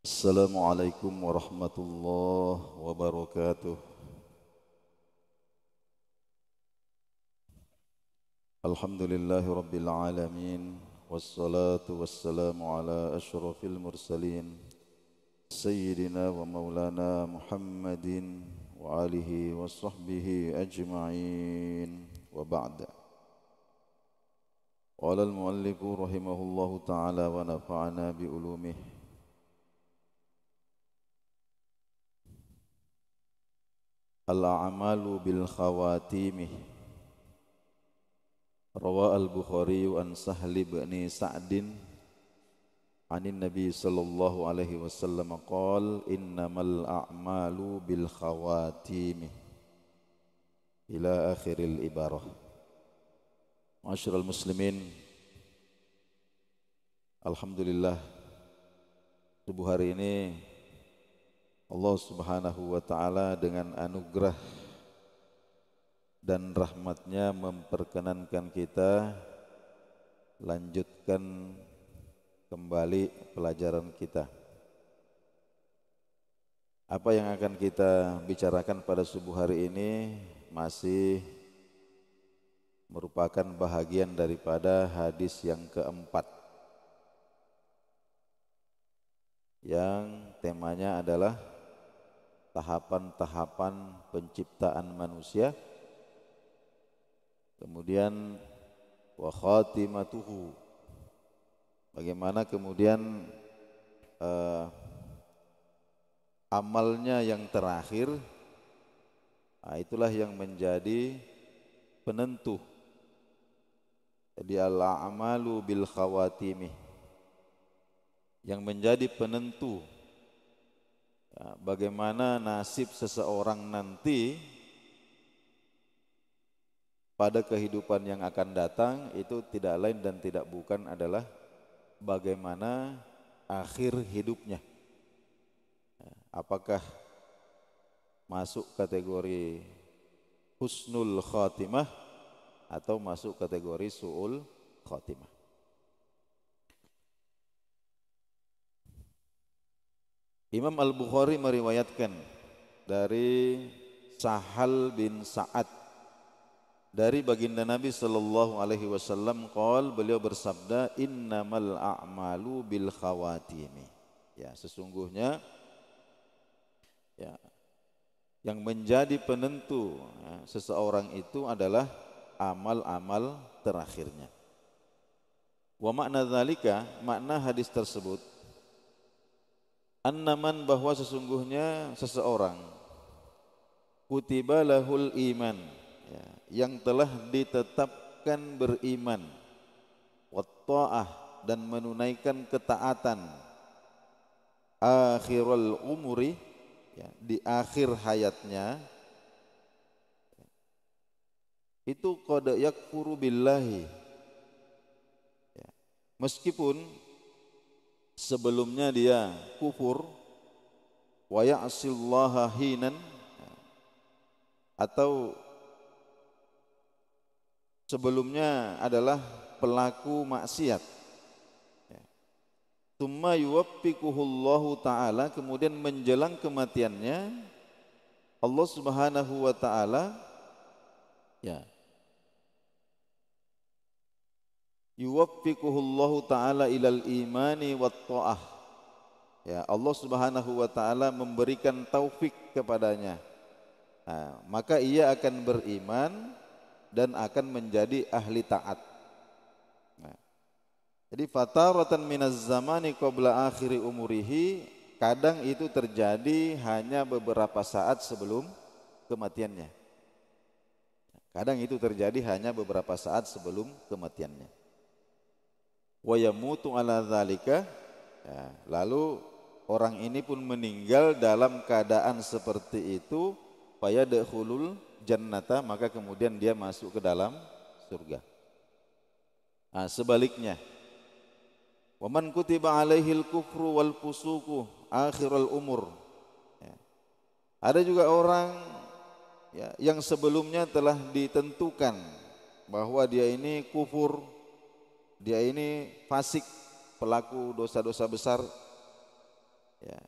Assalamualaikum warahmatullahi wabarakatuh. Alhamdulillahi rabbil alamin. Wassalatu wassalamu ala ashrafil mursalin Sayyidina wa maulana Muhammadin wa alihi wa sahbihi ajma'in. Wa ba'da. Qala al-muallifu rahimahullahu ta'ala wa nafa'ana bi ulumih. Al-a'malu bil khawatimih. Rawa al-Bukhari an Sahli bin Sa'din anin Nabi sallallahu alaihi wasallam qala innamal a'malu bil khawatim ila akhiril ibarah. Ma'asyiral muslimin, alhamdulillah subuh hari ini Allah Subhanahu wa taala dengan anugerah dan rahmatnya memperkenankan kita lanjutkan kembali pelajaran kita. Apa yang akan kita bicarakan pada subuh hari ini masih merupakan bahagian daripada hadis yang keempat, yang temanya adalah tahapan-tahapan penciptaan manusia. Kemudian wa khatimatuhu, bagaimana kemudian amalnya yang terakhir. Itulah yang menjadi penentu. Jadi al-a'malu bil khawatimih, yang menjadi penentu bagaimana nasib seseorang nanti pada kehidupan yang akan datang. Itu tidak lain dan tidak bukan adalah bagaimana akhir hidupnya. Apakah masuk kategori husnul khatimah atau masuk kategori su'ul khatimah. Imam Al-Bukhari meriwayatkan dari Sahal bin Sa'ad dari baginda Nabi sallallahu alaihi wasallam qol, beliau bersabda innamal a'malu bil khawatimi. Ya, sesungguhnya yang menjadi penentu seseorang itu adalah amal-amal terakhirnya. Wa makna dzalika, makna hadis tersebut, annaman, bahwa sesungguhnya seseorang kutiba lahul iman, yang telah ditetapkan beriman, watta'ah, dan menunaikan ketaatan, akhirul umuri, di akhir hayatnya, itu qad yakfuru billahi, meskipun sebelumnya dia kufur, wa ya'sillaha hinan, atau sebelumnya adalah pelaku maksiat. Tsumma yuwaffiquhullahu ta'ala, kemudian menjelang kematiannya Allah Subhanahu wa taala yuwaffiquhullahu ta'ala ilal imani wat ta'ah. Allah Subhanahu wa taala memberikan taufik kepadanya. Maka ia akan beriman dan akan menjadi ahli taat. Jadi fataratan minaz zamani qabla akhiri umurihi, kadang itu terjadi hanya beberapa saat sebelum kematiannya. Kadang itu terjadi hanya beberapa saat sebelum kematiannya. Wa yamutu ala dzalika, lalu orang ini pun meninggal dalam keadaan seperti itu, fayadkhulul jannata, maka kemudian dia masuk ke dalam surga. Sebaliknya, waman kutiba alaihil kufru wal fusuku akhirul umur, ada juga orang yang sebelumnya telah ditentukan bahwa dia ini kufur, dia ini fasik, pelaku dosa-dosa besar, ya,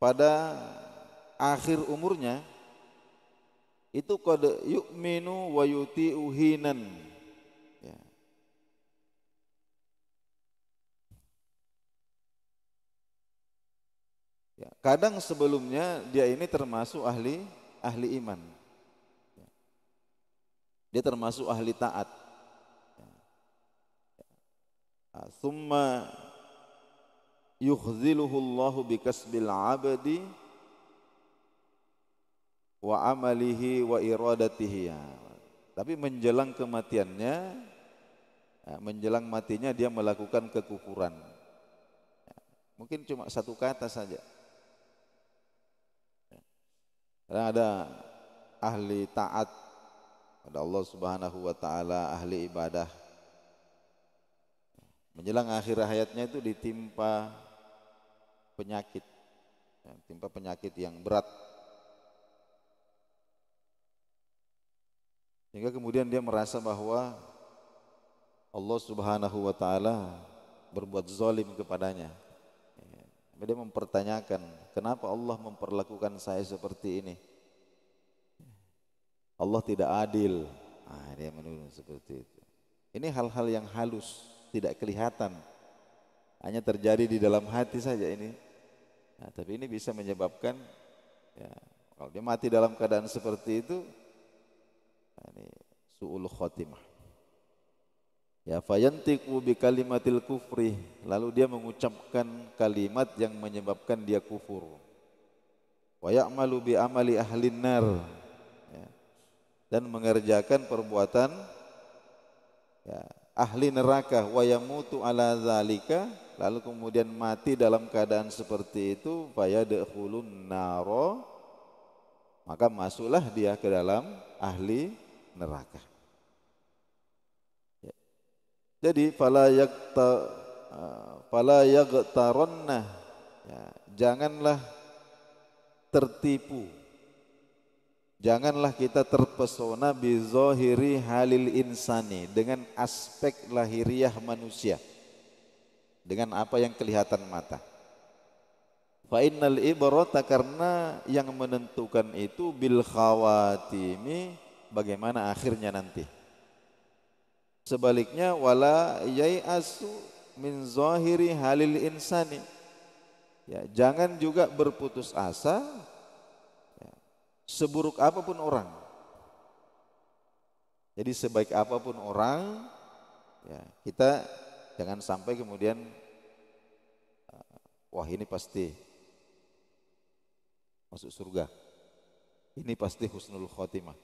pada akhir umurnya itu qad yu'minu wa yuti'u hinan. Ya. Ya, kadang sebelumnya dia ini termasuk ahli iman. Ya. Dia termasuk ahli taat. Ya. Tsumma yukhziluhu Allahu bikasbil abdi wa amalihi wa iradatihi. Ya. Tapi menjelang kematiannya, ya, menjelang matinya dia melakukan kekufuran. Ya. Mungkin cuma satu kata saja. Karena ada ahli taat pada Allah Subhanahu wa taala, ahli ibadah. Menjelang akhir hayatnya itu ditimpa penyakit. Ya, timpa penyakit yang berat. Sehingga kemudian dia merasa bahwa Allah Subhanahu wa taala berbuat zalim kepadanya. Dia mempertanyakan, kenapa Allah memperlakukan saya seperti ini? Allah tidak adil. Dia menuduh seperti itu. Ini hal-hal yang halus, tidak kelihatan. Hanya terjadi di dalam hati saja ini. Nah, tapi ini bisa menyebabkan, ya, kalau dia mati dalam keadaan seperti itu, ini su'ul khotimah. Ya, fayantiqu bi kalimatil kufri, lalu dia mengucapkan kalimat yang menyebabkan dia kufur. Wa ya'malu bi amali ahlin nar, ya, dan mengerjakan perbuatan, ya, ahli neraka. Wa yamutu ala zalika, lalu kemudian mati dalam keadaan seperti itu. Fayadkhulun naro, maka masuklah dia ke dalam ahli neraka. Jadi fala yaghtaronna, ya, janganlah tertipu, janganlah kita terpesona bizahiri halil insani, dengan aspek lahiriah manusia, dengan apa yang kelihatan mata. Fa innal ibrata, karena yang menentukan itu bil khawatimi, bagaimana akhirnya nanti. Sebaliknya, wala yai'asu min zahiri halil insani, ya, jangan juga berputus asa, ya, seburuk apapun orang. Jadi sebaik apapun orang, ya, kita jangan sampai kemudian wah ini pasti masuk surga, ini pasti husnul khotimah.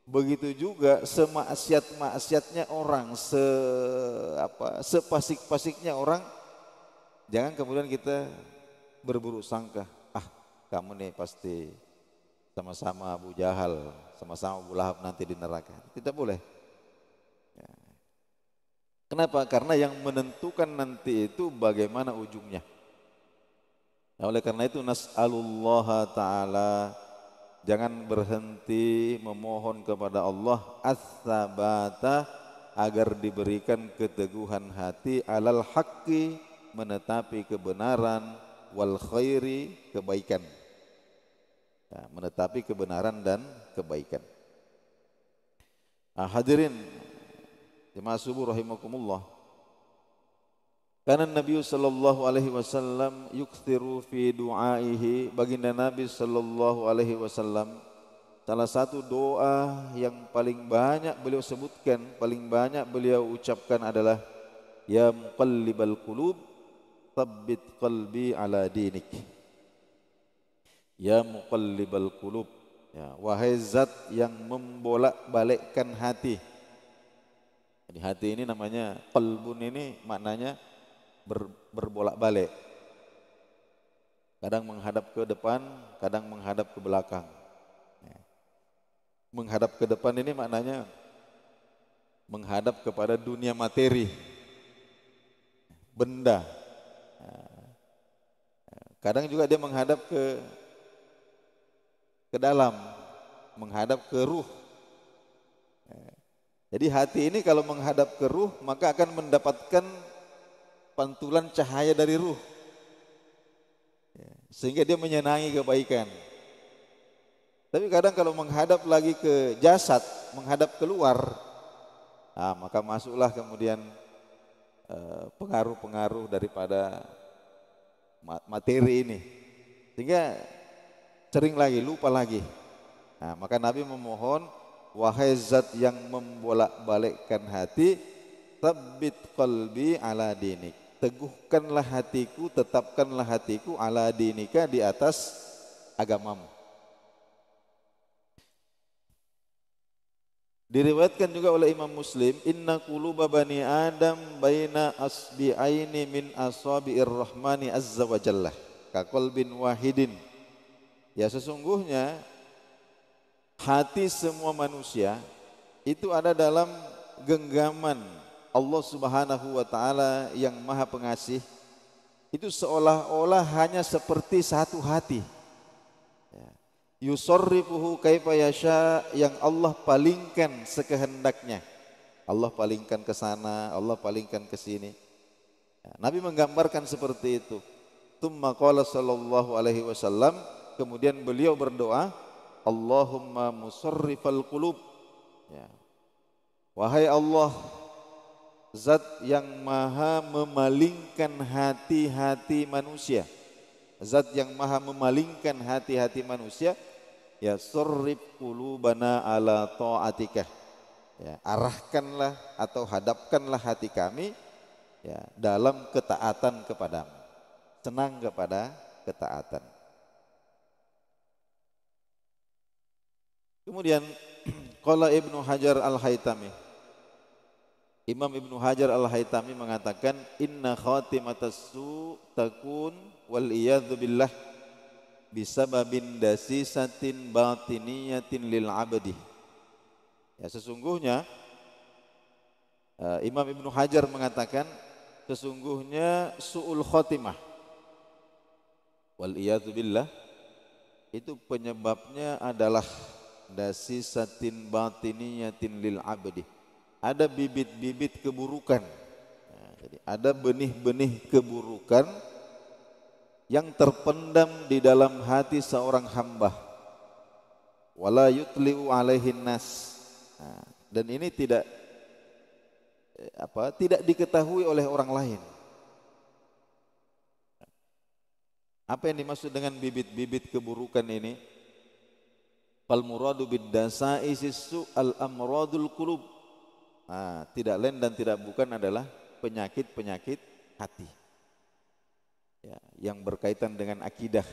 Begitu juga semaksiat-maksiatnya orang, sepasik-pasiknya orang, jangan kemudian kita berburuk sangka, kamu nih pasti sama-sama Abu Jahal, sama-sama Abu Lahab nanti di neraka. Tidak boleh. Ya. Kenapa? Karena yang menentukan nanti itu bagaimana ujungnya. Nah, oleh karena itu nas'alullaha ta'ala, jangan berhenti memohon kepada Allah as-sabata, agar diberikan keteguhan hati, alal haqqi, menetapi kebenaran, wal khairi, kebaikan. Ya, menetapi kebenaran dan kebaikan. Hadirin jemaah subuh rahimakumullah. Karena Nabi sallallahu alaihi wasallam yukthiru fi du'aihi, baginda Nabi sallallahu alaihi wasallam, salah satu doa yang paling banyak beliau sebutkan, paling banyak beliau ucapkan adalah ya muqallibal qulub tsabbit qalbi ala dinik. Ya muqallibal qulub, ya, wahai zat yang membolak-balikkan hati. Jadi hati ini namanya qalbun, ini maknanya berbolak-balik. Kadang menghadap ke depan, kadang menghadap ke belakang. Menghadap ke depan ini maknanya menghadap kepada dunia materi, benda. Kadang juga dia menghadap ke dalam, menghadap ke ruh. Jadi hati ini kalau menghadap ke ruh, maka akan mendapatkan pantulan cahaya dari ruh. sehingga dia menyenangi kebaikan. Tapi kadang kalau menghadap lagi ke jasad, menghadap keluar, maka masuklah kemudian pengaruh-pengaruh daripada materi ini, sehingga sering lagi lupa lagi. Maka Nabi memohon, wahai zat yang membolak-balikkan hati, tsabbit qalbi ala dinik, teguhkanlah hatiku, tetapkanlah hatiku ala dinika, di atas agamamu. Diriwayatkan juga oleh Imam Muslim, inna quluba bani Adam baina asbi'aini min asabi'ir rahmani azza wa jalla ka qalbin wahidin. Ya, sesungguhnya hati semua manusia itu ada dalam genggaman Allah Subhanahu wa taala yang Maha Pengasih. Itu seolah-olah hanya seperti satu hati. Yusarrifuhu kaifa yasha, yang Allah palingkan sekehendaknya. Allah palingkan ke sana, Allah palingkan ke sini. Nabi menggambarkan seperti itu. Tsumma qala sallallahu alaihi wasallam, kemudian beliau berdoa, Allahumma musarrifal qulub. Wahai Allah, zat yang maha memalingkan hati-hati manusia, zat yang maha memalingkan hati-hati manusia, ya sarrif qulubana ala ta'atikah, ya, arahkanlah atau hadapkanlah hati kami, ya, dalam ketaatan kepadamu, senang kepada ketaatan. Kemudian qala Ibnu Hajar Al-Haytami, Imam Ibnu Hajar Al-Haytami mengatakan, inna khatimatas su takun wal iyadzu billah bisababin dasisatin batiniyatin lil abdi. Ya, sesungguhnya Imam Ibnu Hajar mengatakan, sesungguhnya su'ul khotimah wal iyadzu billah itu penyebabnya adalah dasisatin batiniyatin lil abdi. Ada bibit-bibit keburukan. Jadi ada benih-benih keburukan yang terpendam di dalam hati seorang hamba. Wala yutli'u alaihin nas. Dan ini tidak diketahui oleh orang lain. Apa yang dimaksud dengan bibit-bibit keburukan ini? Fal muradu bid-dasaisis al-amradul qulub. Tidak lain dan tidak bukan adalah penyakit-penyakit hati, ya, yang berkaitan dengan akidah.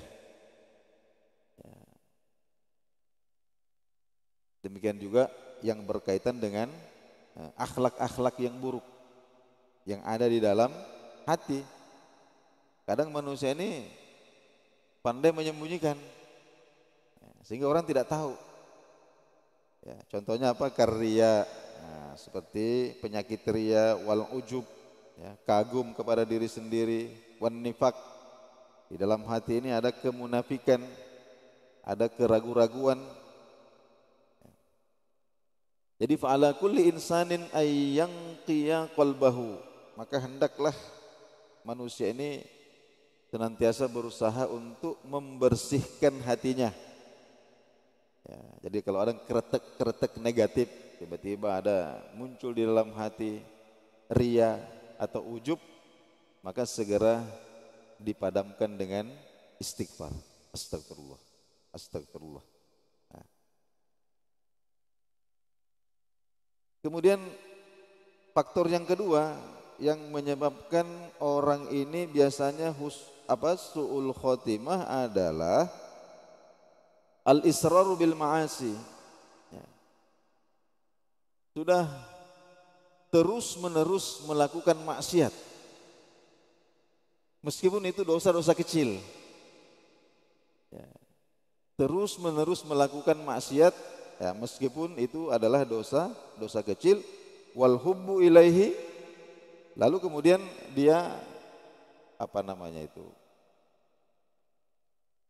Ya. Demikian juga yang berkaitan dengan akhlak-akhlak yang buruk yang ada di dalam hati. Kadang manusia ini pandai menyembunyikan, sehingga orang tidak tahu. Ya, contohnya apa? Karya, seperti penyakit ria, wal ujub, ya, kagum kepada diri sendiri, wan nifak. Di dalam hati ini ada kemunafikan, ada keraguan-raguan. Jadi fa'ala kulli insanin ayyanqiya qalbahu, maka hendaklah manusia ini senantiasa berusaha untuk membersihkan hatinya. Ya, jadi kalau ada kretek-kretek negatif, tiba-tiba ada muncul di dalam hati ria atau ujub, maka segera dipadamkan dengan istighfar. Astagfirullah, astagfirullah. Nah. Kemudian faktor yang kedua yang menyebabkan orang ini biasanya su'ul khotimah adalah al-israru bil ma'asi. Ya. Sudah terus-menerus melakukan maksiat, meskipun itu dosa-dosa kecil. Ya. Terus-menerus melakukan maksiat, ya, meskipun itu adalah dosa kecil. Wal hubbu ilaihi, lalu kemudian dia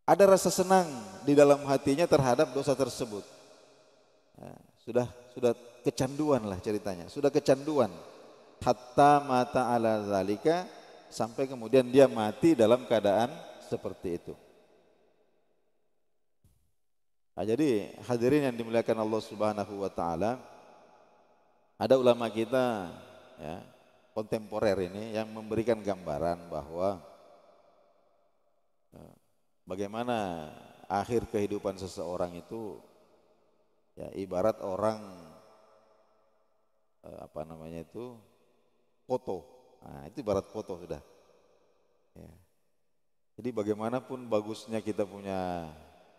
ada rasa senang di dalam hatinya terhadap dosa tersebut. Ya, sudah kecanduan lah ceritanya, sudah kecanduan. Hatta mata ala zalika, sampai kemudian dia mati dalam keadaan seperti itu. Nah, jadi hadirin yang dimuliakan Allah Subhanahu wa taala, ada ulama kita ya, kontemporer ini yang memberikan gambaran bahwa bagaimana akhir kehidupan seseorang itu ya ibarat orang apa namanya itu foto. Nah, itu ibarat foto sudah. Ya. Jadi bagaimanapun bagusnya kita punya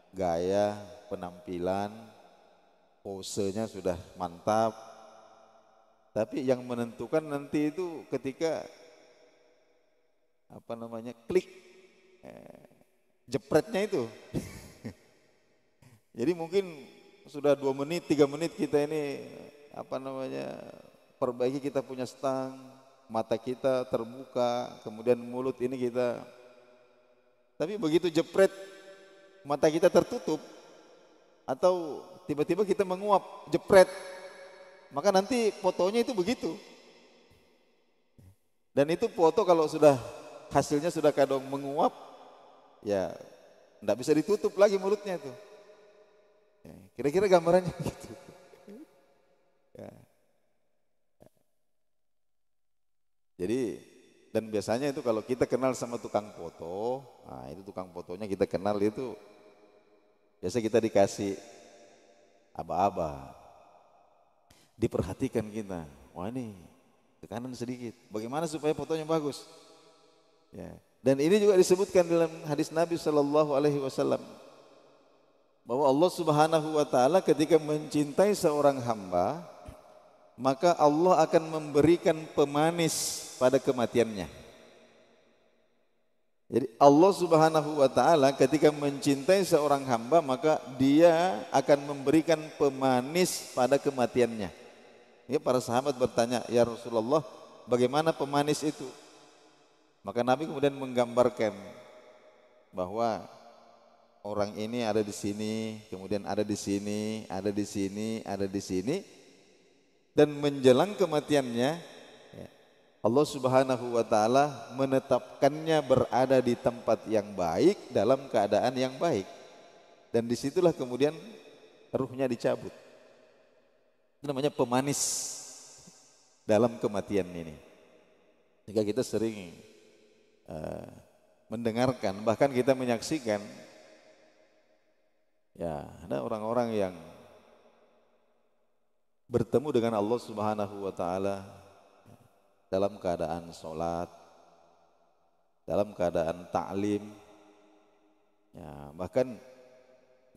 gaya, penampilan, posenya sudah mantap, tapi yang menentukan nanti itu ketika apa namanya klik jepretnya itu. Jadi mungkin sudah 2 menit, 3 menit kita ini apa namanya perbaiki, kita punya stang, mata kita terbuka, kemudian mulut ini kita, tapi begitu jepret mata kita tertutup atau tiba-tiba kita menguap jepret, maka nanti fotonya itu begitu. Dan itu foto kalau sudah hasilnya sudah kadang menguap, ya enggak bisa ditutup lagi mulutnya itu. Ya, kira-kira gambarannya gitu. Ya. Jadi dan biasanya itu kalau kita kenal sama tukang foto, nah itu tukang fotonya kita kenal itu biasa kita dikasih aba-aba, diperhatikan kita. Wah ini ke kanan sedikit, bagaimana supaya fotonya bagus? Ya. Dan ini juga disebutkan dalam hadis Nabi Shallallahu Alaihi Wasallam bahwa Allah Subhanahu Wa Taala ketika mencintai seorang hamba, maka Allah akan memberikan pemanis pada kematiannya. Jadi Allah Subhanahu wa taala ketika mencintai seorang hamba, maka dia akan memberikan pemanis pada kematiannya. Ya, para sahabat bertanya, "Ya Rasulullah, bagaimana pemanis itu?" Maka Nabi kemudian menggambarkan bahwa orang ini ada di sini, kemudian ada di sini, ada di sini, ada di sini, dan menjelang kematiannya Allah Subhanahu wa taala menetapkannya berada di tempat yang baik dalam keadaan yang baik. Dan disitulah kemudian ruhnya dicabut. Itu namanya pemanis dalam kematian ini. Jika kita sering mendengarkan, bahkan kita menyaksikan, ya ada orang-orang yang bertemu dengan Allah Subhanahu wa taala dalam keadaan sholat, dalam keadaan ta'lim, ya, bahkan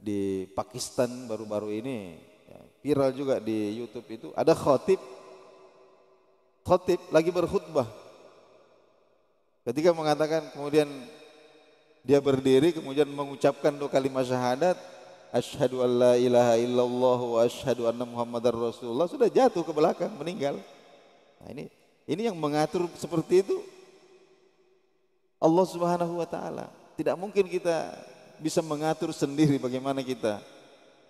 di Pakistan baru-baru ini ya, viral juga di YouTube itu ada khotib lagi berkhutbah, ketika mengatakan kemudian dia berdiri kemudian mengucapkan 2 kalimat syahadat, asyhadu an la ilaha illallah wa asyhadu anna muhammadar rasulullah, sudah jatuh ke belakang meninggal. Nah, ini yang mengatur seperti itu Allah Subhanahu wa taala. Tidak mungkin kita bisa mengatur sendiri bagaimana kita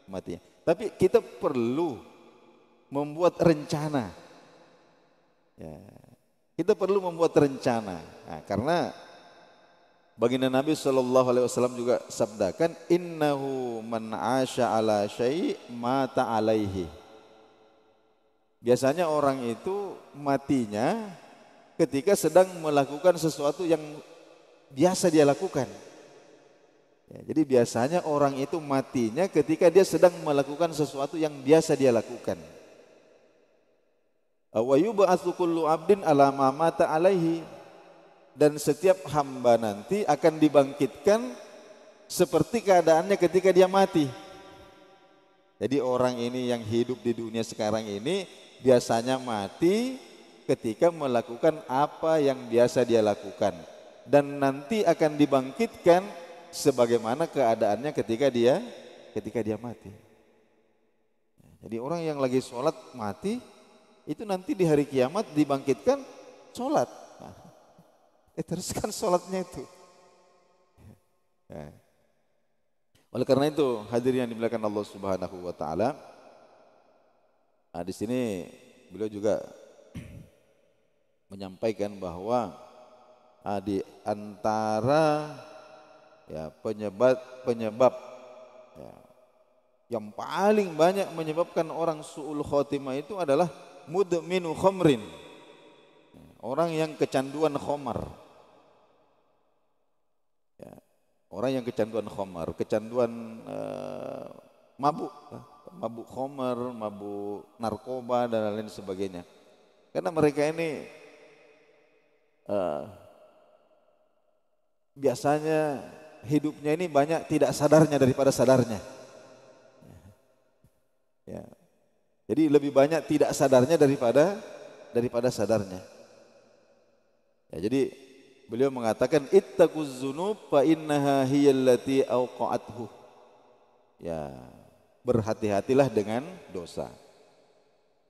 mati. Tapi kita perlu membuat rencana. Ya, kita perlu membuat rencana. Nah, karena baginda Nabi Shallallahu Alaihi Wasallam juga sabdakan, innahu man asha ala syai' mata alaihi. Biasanya orang itu matinya ketika sedang melakukan sesuatu yang biasa dia lakukan. Ya, jadi biasanya orang itu matinya ketika dia sedang melakukan sesuatu yang biasa dia lakukan. Wa yub'atsu kullu 'abdin 'ala ma mata 'alaihi, dan setiap hamba nanti akan dibangkitkan seperti keadaannya ketika dia mati. Jadi orang ini yang hidup di dunia sekarang ini biasanya mati ketika melakukan apa yang biasa dia lakukan, dan nanti akan dibangkitkan sebagaimana keadaannya ketika dia mati. Jadi orang yang lagi sholat mati itu nanti di hari kiamat dibangkitkan sholat. Teruskan sholatnya itu. Oleh karena itu hadirin yang dimuliakan Allah Subhanahu wa taala, nah, di sini beliau juga menyampaikan bahwa di antara ya, penyebab ya, Yang paling banyak menyebabkan orang su'ul khotimah itu adalah mudminu khamrin. Orang yang kecanduan khamar. Ya, orang yang kecanduan khamar, kecanduan mabuk, mabuk khamar, mabuk narkoba dan lain sebagainya. Karena mereka ini biasanya hidupnya ini banyak tidak sadarnya daripada sadarnya. Ya. Jadi lebih banyak tidak sadarnya daripada sadarnya. Ya, jadi beliau mengatakan ittaquz dzunub fa innaha hiyallati auqa'athu. Ya, berhati-hatilah dengan dosa.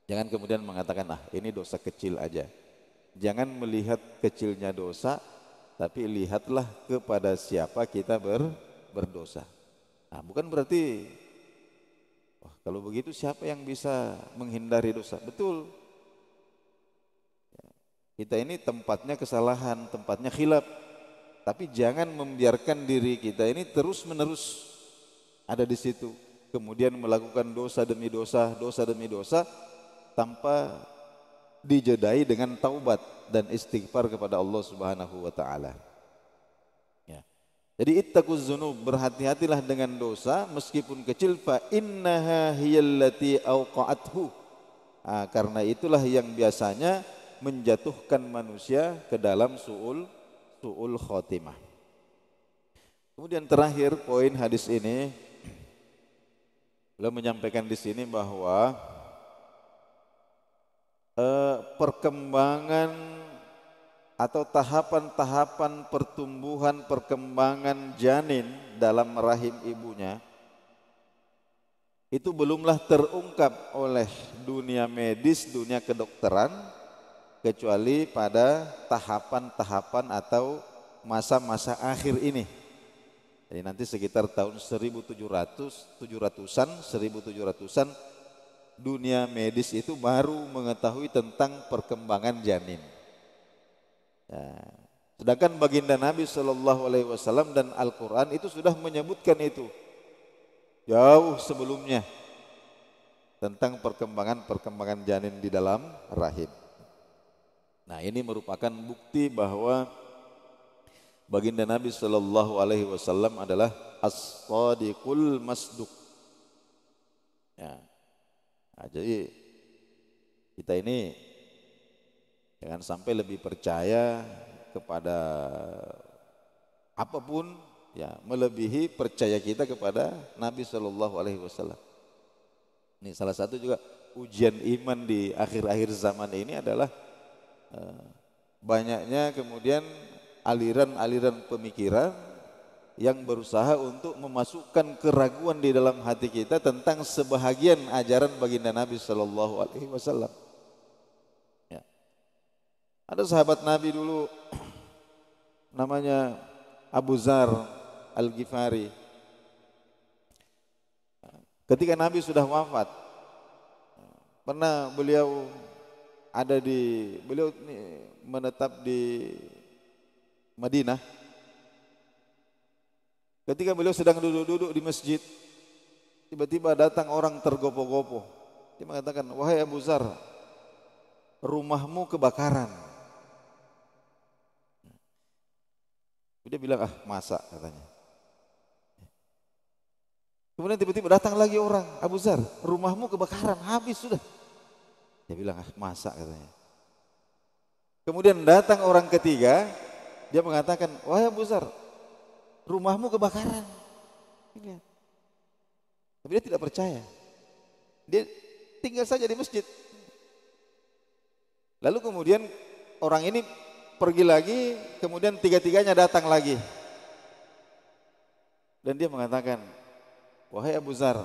Jangan kemudian mengatakan ini dosa kecil aja. Jangan melihat kecilnya dosa, tapi lihatlah kepada siapa kita berdosa. Nah, bukan berarti kalau begitu siapa yang bisa menghindari dosa? Betul. Kita ini tempatnya kesalahan, tempatnya khilaf. Tapi jangan membiarkan diri kita ini terus-menerus ada di situ. Kemudian melakukan dosa demi dosa, dosa demi dosa tanpa dijedai dengan taubat dan istighfar kepada Allah Subhanahu wa taala. Ya. Jadi ittaquz dzunub, berhati-hatilah dengan dosa meskipun kecil, fa innaha hiyallati auqa'athu. Karena itulah yang biasanya menjatuhkan manusia ke dalam su'ul khotimah. Kemudian terakhir poin hadis ini, beliau menyampaikan di sini bahwa perkembangan atau tahapan-tahapan pertumbuhan perkembangan janin dalam rahim ibunya itu belumlah terungkap oleh dunia medis, dunia kedokteran, kecuali pada tahapan-tahapan atau masa-masa akhir ini. Jadi nanti sekitar tahun 1700-an dunia medis itu baru mengetahui tentang perkembangan janin. Ya. Sedangkan baginda Nabi SAW dan Al-Quran itu sudah menyebutkan itu jauh sebelumnya tentang perkembangan janin di dalam rahim. Nah, ini merupakan bukti bahwa baginda Nabi SAW adalah as-sadiqul masduq. Ya. Nah, jadi kita ini jangan sampai lebih percaya kepada apapun, ya, melebihi percaya kita kepada Nabi SAW. Ini salah satu juga ujian iman di akhir-akhir zaman ini adalah banyaknya kemudian aliran-aliran pemikiran yang berusaha untuk memasukkan keraguan di dalam hati kita tentang sebahagian ajaran baginda Nabi SAW. Ya. Ada sahabat Nabi dulu namanya Abu Zar Al-Ghifari. Ketika Nabi sudah wafat, pernah beliau menetap di Madinah. Ketika beliau sedang duduk-duduk di masjid, tiba-tiba datang orang tergopoh-gopoh. Dia mengatakan, "Wahai Abu Zar, rumahmu kebakaran." Dia bilang, masa, katanya. Kemudian tiba-tiba datang lagi orang, "Abu Zar, rumahmu kebakaran, habis sudah." Dia bilang, masa, katanya. Kemudian datang orang ketiga, dia mengatakan, "Wahai Abu Zar, rumahmu kebakaran." Tapi dia tidak percaya. Dia tinggal saja di masjid. Lalu kemudian orang ini pergi lagi, kemudian tiga-tiganya datang lagi. Dan dia mengatakan, "Wahai Abu Zar,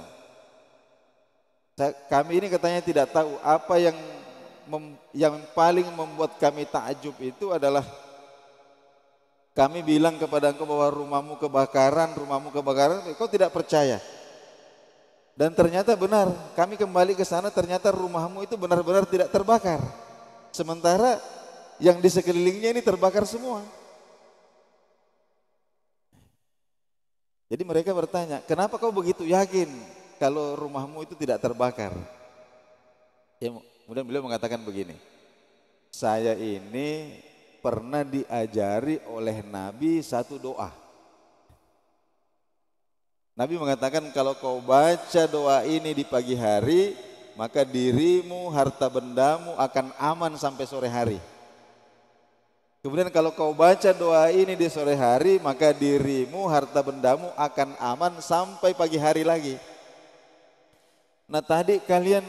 kami ini katanya tidak tahu apa yang paling membuat kami takjub itu adalah kami bilang kepada engkau bahwa rumahmu kebakaran, kau tidak percaya. Dan ternyata benar, kami kembali ke sana ternyata rumahmu itu benar-benar tidak terbakar. Sementara yang di sekelilingnya ini terbakar semua." Jadi mereka bertanya, "Kenapa kau begitu yakin kalau rumahmu itu tidak terbakar? Ya, kemudian beliau mengatakan begini, saya ini pernah diajari oleh Nabi satu doa. Nabi mengatakan kalau kau baca doa ini di pagi hari, maka dirimu, harta bendamu akan aman sampai sore hari. Kemudian kalau kau baca doa ini di sore hari, maka dirimu, harta bendamu akan aman sampai pagi hari lagi. Nah tadi kalian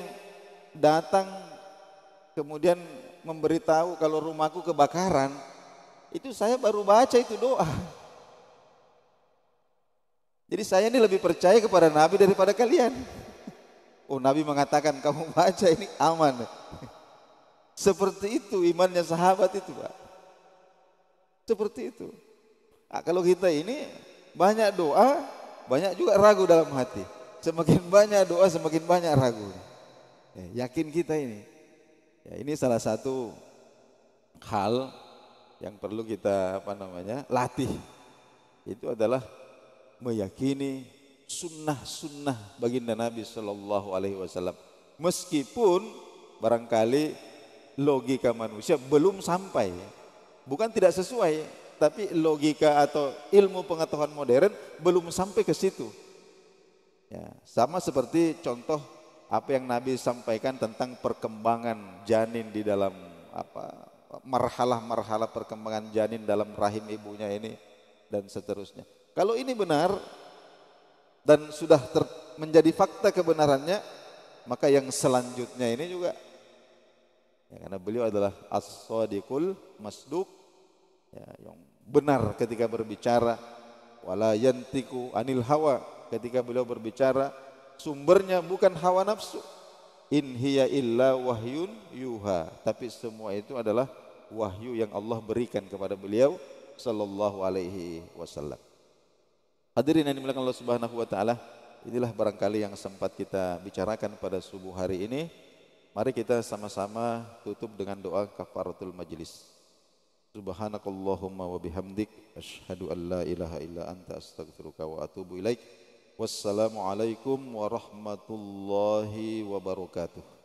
datang kemudian memberitahu kalau rumahku kebakaran, itu saya baru baca itu doa. Jadi saya ini lebih percaya kepada Nabi daripada kalian. Oh, Nabi mengatakan kamu baca ini aman. Seperti itu imannya sahabat itu, Pak. Seperti itu. Nah, kalau kita ini banyak doa, banyak juga ragu dalam hati. Semakin banyak doa, semakin banyak ragu. Ya, yakin kita ini. Ya, ini salah satu hal yang perlu kita latih. Itu adalah meyakini sunnah-sunnah baginda Nabi Shallallahu Alaihi Wasallam. Meskipun barangkali logika manusia belum sampai, bukan tidak sesuai, tapi logika atau ilmu pengetahuan modern belum sampai ke situ. Ya, sama seperti contoh apa yang Nabi sampaikan tentang perkembangan janin di dalam marhalah-marhalah perkembangan janin dalam rahim ibunya ini dan seterusnya. Kalau ini benar dan sudah menjadi fakta kebenarannya, maka yang selanjutnya ini juga ya, karena beliau adalah as-sadiqul masduq, ya, yang benar ketika berbicara, wala yantiku anil hawa, ketika beliau berbicara sumbernya bukan hawa nafsu, in hiya illa wahyun yuha, tapi semua itu adalah wahyu yang Allah berikan kepada beliau sallallahu alaihi wasallam. Hadirin yang dimuliakan Allah Subhanahu wa taala, inilah barangkali yang sempat kita bicarakan pada subuh hari ini. Mari kita sama-sama tutup dengan doa kafaratul majlis. Subhanakallahumma wa bihamdik asyhadu an la ilaha illa anta astaghfiruka wa atubu ilaik. Wassalamualaikum warahmatullahi wabarakatuh.